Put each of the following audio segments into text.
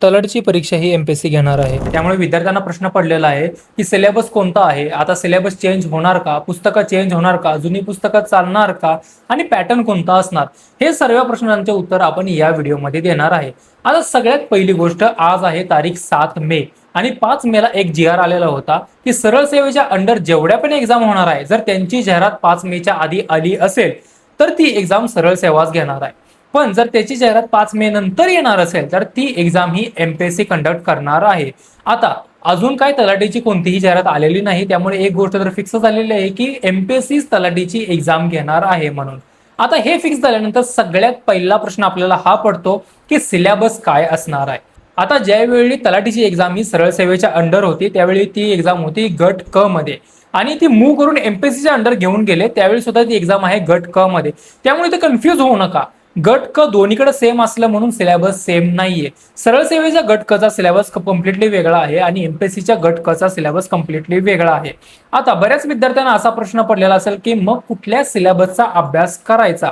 तलडची परीक्षा ही एमपीएससी घेणार आहे. त्यामुळे विद्यार्थ्यांना प्रश्न पडलेला आहे की सिलेबस कोणता आहे, आता सिलेबस चेंज होणार का, पुस्तकं चेंज होणार का, जुनी पुस्तकं चालणार का आणि पॅटर्न कोणता असणार, हे सर्व प्रश्नांचे उत्तर आपण या व्हिडिओमध्ये देणार आहे. आता सगळ्यात पहिली गोष्ट, आज आहे तारीख 7 मे आणि 5 मेला एक जी आर आलेला होता की सरळ सेवेच्या अंडर जेवढ्या पण एक्झाम होणार आहे, जर त्यांची जाहिरात 5 मेच्या आधी आली असेल तर ती एक्झाम सरळ सेवाच घेणार आहे. पण जर त्याची जाहिरात 5 मे नंतर येणार असेल तर ती एक्झाम ही एमपीएससी कंडक्ट करणार आहे. आता अजून काय तलाठीची कोणतीही जाहिरात आलेली नाही, त्यामुळे एक गोष्ट तर फिक्स झालेली आहे की एमपीएससी तलाठीची एक्झाम घेणार आहे म्हणून. आता हे फिक्स झाल्यानंतर सगळ्यात पहिला प्रश्न आपल्याला हा पडतो की सिलेबस काय असणार आहे. आता ज्यावेळी तलाठीची एक्झाम ही सरळ सेवेच्या अंडर होती त्यावेळी ती एक्झाम होती गट क मध्ये आणि ती मूव्ह करून एमपीएससीच्या अंडर घेऊन गेले, त्यावेळी सुद्धा ती एक्झाम आहे गट क मध्ये. त्यामुळे ते कन्फ्युज होऊ नका, गट क दोन्हीकडे सेम असलं म्हणून सिलेबस सेम नाहीये. सरळ सेवेच्या गट क चा सिलेबस कम्प्लिटली वेगळा आहे आणि एमपीएससीच्या गट क चा सिलेबस कम्प्लिटली वेगळा आहे. आता बऱ्याच विद्यार्थ्यांना असा प्रश्न पडलेला असेल की मग कुठल्या सिलेबसचा अभ्यास करायचा,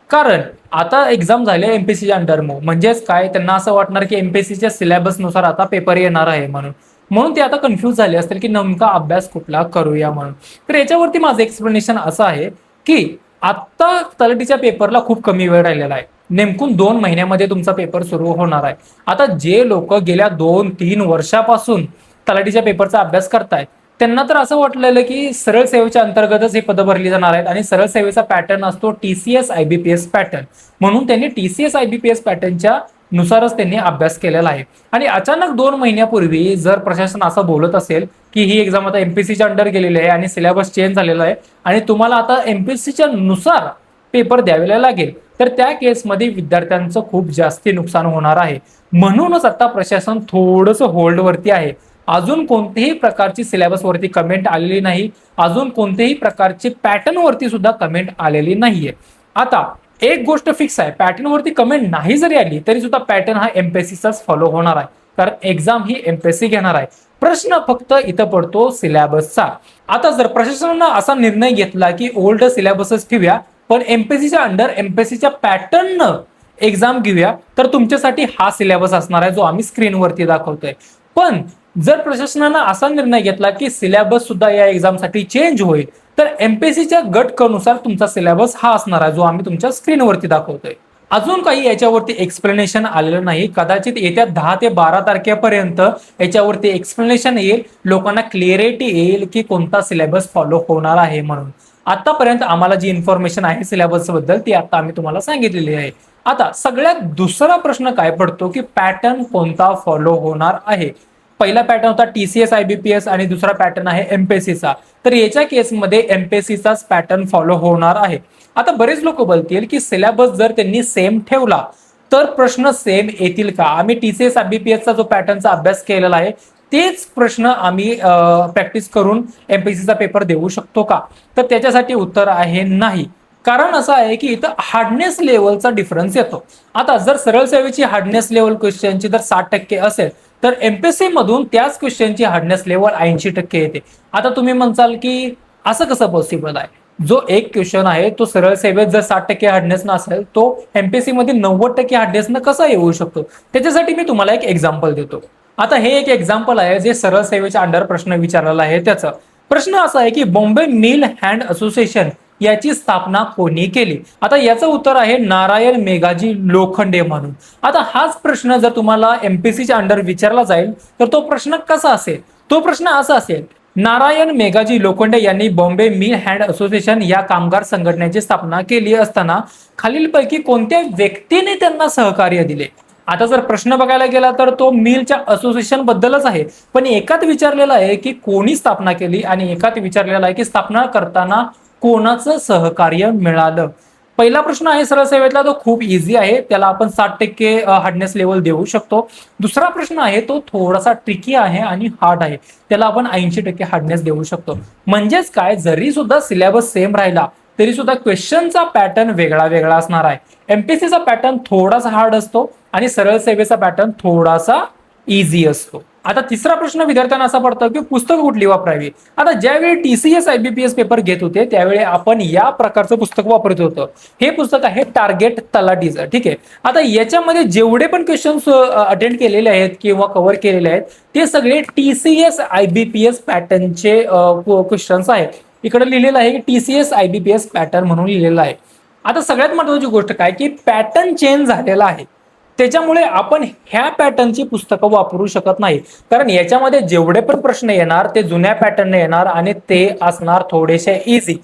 कारण आता एक्झाम झाले एमपीएससीच्या अंडर म्हणजेच काय, त्यांना असं वाटणार की एमपीएससीच्या सिलेबस नुसार आता पेपर येणार आहे म्हणून ते आता कन्फ्युज झाले असतील की नेमका अभ्यास कुठला करूया म्हणून. तर याच्यावरती माझं एक्सप्लेनेशन असं आहे की आता तलाठीच्या पेपरला खूप कमी वेळ राहिलेला आहे, नेमकून 2 महिन्यामध्ये तुमचा पेपर सुरू होणार आहे. आता जे लोक गेल्या 2-3 वर्षापासून तलाठीच्या पेपरचा अभ्यास करतायत त्यांना तर असं वाटलेलं की सरळ सेवेच्या अंतर्गतच हे पदं भरली जाणार आहेत आणि सरळ सेवेचा पॅटर्न असतो टीसीएस आयबीपीएस पॅटर्न, म्हणून त्यांनी टीसीएस आयबीपीएस पॅटर्नच्या नुसारच त्यांनी अभ्यास केलेला आहे. आणि अचानक 2 महिन्यापूर्वी जर प्रशासन असं बोलत असेल की ही एक्झाम आता एमपीएससीच्या अंडर गेलेली आहे आणि सिलेबस चेंज झालेला आहे आणि तुम्हाला आता एमपीएससीच्या नुसार पेपर द्यावे लागेल, तर त्या केसमध्ये विद्यार्थ्यांचं खूप जास्ती नुकसान होणार आहे. म्हणूनच आता प्रशासन थोडंसं होल्डवरती आहे. अजून कोणत्याही प्रकारची सिलेबस वरती कमेंट आलेली नाही, अजून कोणत्याही प्रकारची पॅटर्न वरती सुद्धा कमेंट आलेली नाहीये. आता एक गोष्ट फिक्स आहे, पॅटर्न वरती कमेंट नाही जरी आली तरी सुद्धा पॅटर्न हा एमपीएससीचाच फॉलो होणार आहे, कारण एक्झाम ही एमपीएससी घेणार आहे. प्रश्न फक्त इथं पडतो सिलेबसचा. आता जर प्रशासनानं असा निर्णय घेतला की ओल्ड सिलेबसच ठेवूया पण एमपीएससीच्या अंडर एमपीएससीच्या पॅटर्न एक्झाम घेऊया, तर तुमच्यासाठी हा सिलेबस असणार आहे जो आम्ही स्क्रीनवरती दाखवतोय. पण जर प्रशासनानं असा निर्णय घेतला की सिलेबस सुद्धा या एक्झामसाठी चेंज होईल, तर एमपीएससीच्या गट क नुसार तुमचा सिलेबस हा असणार आहे जो आम्ही तुमच्या स्क्रीनवरती दाखवतोय. अजून काही याच्यावरती एक्सप्लेनेशन आलेलं नाही, कदाचित येत्या 10 ते 12 तारखेपर्यंत याच्यावरती एक्सप्लेनेशन येईल, लोकांना क्लिअरिटी येईल की कोणता सिलेबस फॉलो होणार आहे म्हणून. आतापर्यंत आम्हाला जी इन्फॉर्मेशन आहे सिलेबस बद्दल ती आता आम्ही तुम्हाला सांगितलेली आहे. आता सगळ्यात दुसरा प्रश्न काय पडतो की पॅटर्न कोणता फॉलो होणार आहे. पहिला पॅटर्न होता टीसीएस आयबीपीएस आणि दुसरा पॅटर्न आहे एमपीएससीचा, तर याच्या केसमध्ये एमपीएससीचाच पॅटर्न फॉलो होणार आहे. आता बरेच लोक बोलतील की सिलेबस जर त्यांनी सेम ठेवला तर प्रश्न सेम येतील का, आम्ही टीसीएस आयबीपीएसचा जो पॅटर्नचा अभ्यास केलेला आहे तेच प्रश्न आम्ही प्रॅक्टिस करून एमपीएससीचा पेपर देऊ शकतो का, तर त्याच्यासाठी उत्तर आहे नाही. कारण असं आहे की इथं हार्डनेस लेवलचा डिफरन्स येतो. आता जर सरळ सेवेची हार्डनेस लेवल क्वेश्चनची जर 60% असेल तर एमपीएससी मधून त्याच क्वेश्चनची हार्डनेस लेवल 80% येते. आता तुम्ही म्हणसाल की असं कसं पॉसिबल आहे, जो एक क्वेश्चन आहे तो सरळ सेवेत जर 60% हार्डनेस नसेल तो एमपीएससी मध्ये 90% हार्डनेस न कसा येऊ शकतो. त्याच्यासाठी मी तुम्हाला एक एक्झाम्पल देतो. आता हे एक एक्झाम्पल आहे जे सरळ सेवेच्या अंडर प्रश्न विचारलेला आहे. त्याचा प्रश्न असा आहे की बॉम्बे मिल हँड असोसिएशन याची स्थापना कोणी केली. आता याचं उत्तर आहे नारायण मेघाजी लोखंडे म्हणून. आता हाच प्रश्न जर तुम्हाला एमपीएससीच्या अंडर विचारला जाईल तर तो प्रश्न कसा असेल, तो प्रश्न असा असेल, नारायण मेघाजी लोखंडे यांनी बॉम्बे मिल हँड असोसिएशन या कामगार संघटनेची स्थापना केली असताना खालीलपैकी कोणत्या व्यक्तीने त्यांना सहकार्य दिले. आता जर प्रश्न बघायला गेला तर तो मिलच्या असोसिएशन बद्दलच आहे, पण एकात विचारलेला आहे की कोणी स्थापना केली आणि एकात विचारलेला आहे की स्थापना करताना कोणाचं सहकार्य मिळालं. पहिला प्रश्न आहे सरळ सेवेतला, तो खूप इझी आहे, त्याला आपण 60% हार्डनेस लेवल देऊ शकतो. दुसरा प्रश्न आहे तो थोडासा ट्रिकी आहे आणि हार्ड आहे, त्याला आपण 80% हार्डनेस देऊ शकतो. म्हणजेच काय, जरी सुद्धा सिलेबस सेम राहिला तरी सुद्धा क्वेश्चनचा पॅटर्न वेगळा वेगळा असणार आहे. एमपीएससीचा पॅटर्न थोडासा हार्ड असतो आणि सरळ सेवेचा पॅटर्न थोडासा इझी असतो. आता तिसरा प्रश्न विद्यार्थ्यांना असा पडतो की पुस्तकं कुठली वापरावी. आता ज्यावेळी TCS IBPS पेपर घेत होते त्यावेळी आपण या प्रकारचं पुस्तक वापरत होतो. हे पुस्तक आहे टार्गेट तलाठीचं. ठीक आहे. आता याच्यामध्ये जेवढे पण क्वेश्चन्स अटेंड केलेले आहेत किंवा कव्हर केलेले आहेत ते सगळे TCS IBPS पॅटर्नचे क्वेश्चन्स आहेत. इकडे लिहिलेलं आहे की TCS IBPS पॅटर्न म्हणून लिहिलेलं आहे. आता सगळ्यात महत्त्वाची गोष्ट काय की पॅटर्न चेंज झालेला आहे. त्याच्यामुळे आपण ह्या पॅटर्नची पुस्तकं वापरू शकत नाही, कारण याच्यामध्ये जेवढे पण प्रश्न येणार ते जुन्या पॅटर्नने येणार आणि ते असणार थोडेसे इझी.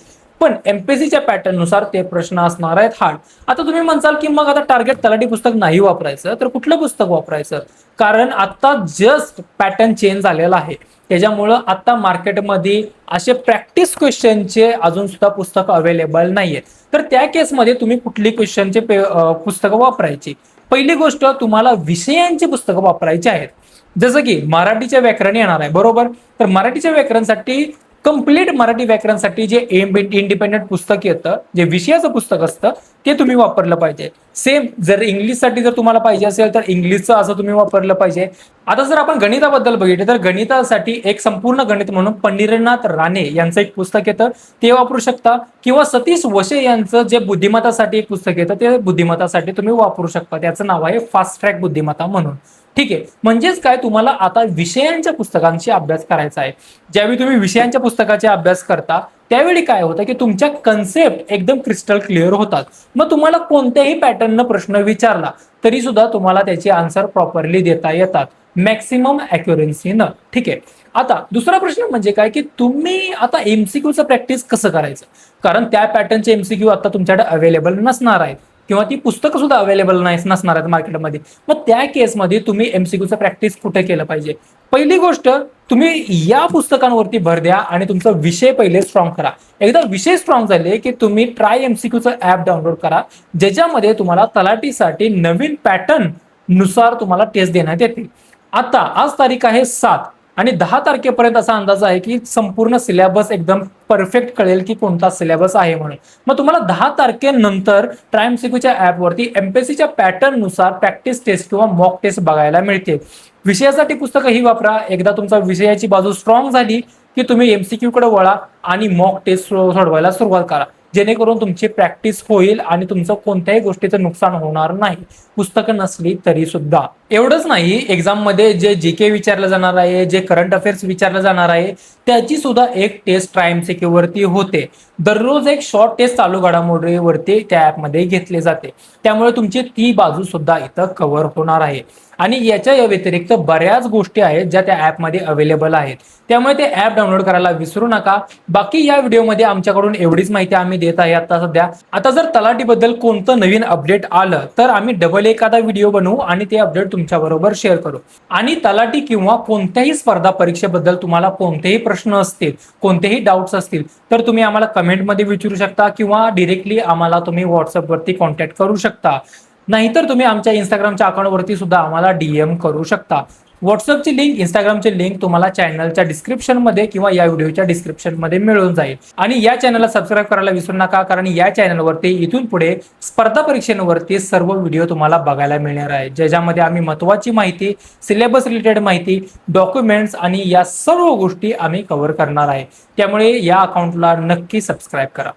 पण एमपीएससीच्या पॅटर्न नुसार ते प्रश्न असणार आहेत हार्ड. आता तुम्ही म्हणसाल की मग आता टार्गेट तलाठी पुस्तक नाही वापरायचं तर कुठलं पुस्तक वापरायचं, कारण आता जस्ट पॅटर्न चेंज झालेला आहे. त्याच्यामुळं आता मार्केटमध्ये असे प्रॅक्टिस क्वेश्चनचे अजून सुद्धा पुस्तकं अवेलेबल नाहीये. तर त्या केसमध्ये तुम्ही कुठली क्वेश्चनचे पुस्तकं वापरायची. पहिली गोष्ट तुम्हाला विषयांची पुस्तकं वापरायची आहेत. जसं की मराठीचे व्याकरण येणार आहे बरोबर, तर मराठीच्या व्याकरणसाठी कंप्लीट मराठी व्याकरणसाठी जे इंडिपेंडेंट पुस्तक येतं, जे विषयाचं पुस्तक असतं ते तुम्ही वापरलं पाहिजे. सेम जर इंग्लिशसाठी जर तुम्हाला पाहिजे असेल तर इंग्लिशचं असं तुम्ही वापरलं पाहिजे. आता जर आपण गणिताबद्दल बघितलं तर गणितासाठी एक संपूर्ण गणित म्हणून पंढरीनाथ राणे यांचं एक पुस्तक येतं ते वापरू शकता, किंवा सतीश वशे यांचं जे बुद्धिमत्तासाठी एक पुस्तक येतं ते बुद्धिमत्तासाठी तुम्ही वापरू शकता. त्याचं नाव आहे फास्ट ट्रॅक बुद्धिमत्ता म्हणून. ठीक आहे. म्हणजेच काय, तुम्हाला आता विषयांच्या पुस्तकांची अभ्यास करायचा आहे. ज्यावेळी तुम्ही विषयांच्या पुस्तकाचे अभ्यास करता त्यावेळी काय होतं की तुमच्या कन्सेप्ट एकदम क्रिस्टल क्लिअर होतात. मग तुम्हाला कोणत्याही पॅटर्ननं प्रश्न विचारला तरी सुद्धा तुम्हाला त्याची आन्सर प्रॉपरली देता येतात मॅक्सिमम अॅक्युरन्सीनं. ठीक आहे. आता दुसरा प्रश्न म्हणजे काय की तुम्ही आता एमसीक्यूचं प्रॅक्टिस कसं करायचं, कारण त्या पॅटर्नचे एमसीक्यू आता तुमच्याकडे अवेलेबल नसणार आहेत किंवा ती पुस्तकं सुद्धा अवेलेबल नसणार आहेत मार्केटमध्ये. मग त्या केसमध्ये तुम्ही एमसीक्यूचं प्रॅक्टिस कुठे केलं पाहिजे. पहिली गोष्ट, तुम्ही या पुस्तकांवरती भर द्या आणि तुमचा विषय पहिले स्ट्रॉंग करा. एकदा विषय स्ट्रॉंग झाले की तुम्ही ट्राय एमसीक्यूचं ऍप डाउनलोड करा, ज्याच्यामध्ये तुम्हाला तलाठीसाठी नवीन पॅटर्न नुसार तुम्हाला टेस्ट देण्यात येतील. आता आज तारीख आहे 7 आणि 10 तारखेपर्यंत असा अंदाज आहे की संपूर्ण सिलेबस एकदम परफेक्ट कळेल की कोणता सिलेबस आहे म्हणून. मग तुम्हाला 10 तारखेनंतर ट्राय एमसीक्यूच्या ऍपवरती एमपीएससीच्या पॅटर्न नुसार प्रॅक्टिस टेस्ट किंवा मॉक टेस्ट बघायला मिळते. विषयासाठी पुस्तकं ही वापरा. एकदा तुमचा विषयाची बाजू स्ट्रॉंग झाली की तुम्ही एमसीक्यू कडे वळा आणि मॉक टेस्ट सोडवायला सुरुवात करा, जेणेकरून तुमची प्रॅक्टिस होईल आणि तुमचं कोणत्याही गोष्टीचं नुकसान होणार नाही, पुस्तकं नसली तरी सुद्धा. एवढंच नाही, एक्झाम मध्ये जे जीके विचारलं जाणार आहे, जे करंट अफेअर्स विचारलं जाणार आहे त्याची सुद्धा एक टेस्ट ट्राय एमसीक्यू वरती होते. दररोज एक शॉर्ट टेस्ट चालू घडामोडीवरती त्या ऍपमध्ये घेतले जाते. त्यामुळे तुमची ती बाजू सुद्धा इथं कव्हर होणार आहे. आणि याच्या व्यतिरिक्त बऱ्याच गोष्टी आहेत ज्या त्या ऍपमध्ये अवेलेबल आहेत, त्यामुळे ते ऍप डाउनलोड करायला विसरू नका. बाकी या व्हिडिओमध्ये आमच्याकडून एवढीच माहिती आम्ही देत आहे आता सध्या. आता जर तलाठीबद्दल कोणतं नवीन अपडेट आलं तर आम्ही डबल एखादा व्हिडिओ बनवू आणि ते अपडेट तुमच्या बरोबर शेअर करू. आणि तलाठी किंवा कोणत्याही स्पर्धा परीक्षेबद्दल तुम्हाला कोणतेही प्रश्न असतील, कोणतेही डाऊट्स असतील तर तुम्ही आम्हाला कमेंटमध्ये विचारू शकता किंवा डिरेक्टली आम्हाला तुम्ही व्हॉट्सअपवरती कॉन्टॅक्ट करू शकता. नाहीतर तुम्ही आमच्या इंस्टाग्रामच्या अकाउंटवरती सुद्धा आम्हाला DM करू शकता. व्हॉट्सअपची लिंक, इंस्टाग्रामची लिंक तुम्हाला चॅनलच्या डिस्क्रिप्शनमध्ये किंवा या व्हिडिओच्या डिस्क्रिप्शनमध्ये मिळून जाईल. आणि या चॅनलला सबस्क्राईब करायला विसरू नका, कारण या चॅनलवरती इथून पुढे स्पर्धा परीक्षेवरती सर्व व्हिडिओ तुम्हाला बघायला मिळणार आहे, ज्याच्यामध्ये आम्ही महत्त्वाची माहिती, सिलेबस रिलेटेड माहिती, डॉक्युमेंट्स आणि या सर्व गोष्टी आम्ही कव्हर करणार आहे. त्यामुळे या अकाउंटला नक्की सबस्क्राईब करा.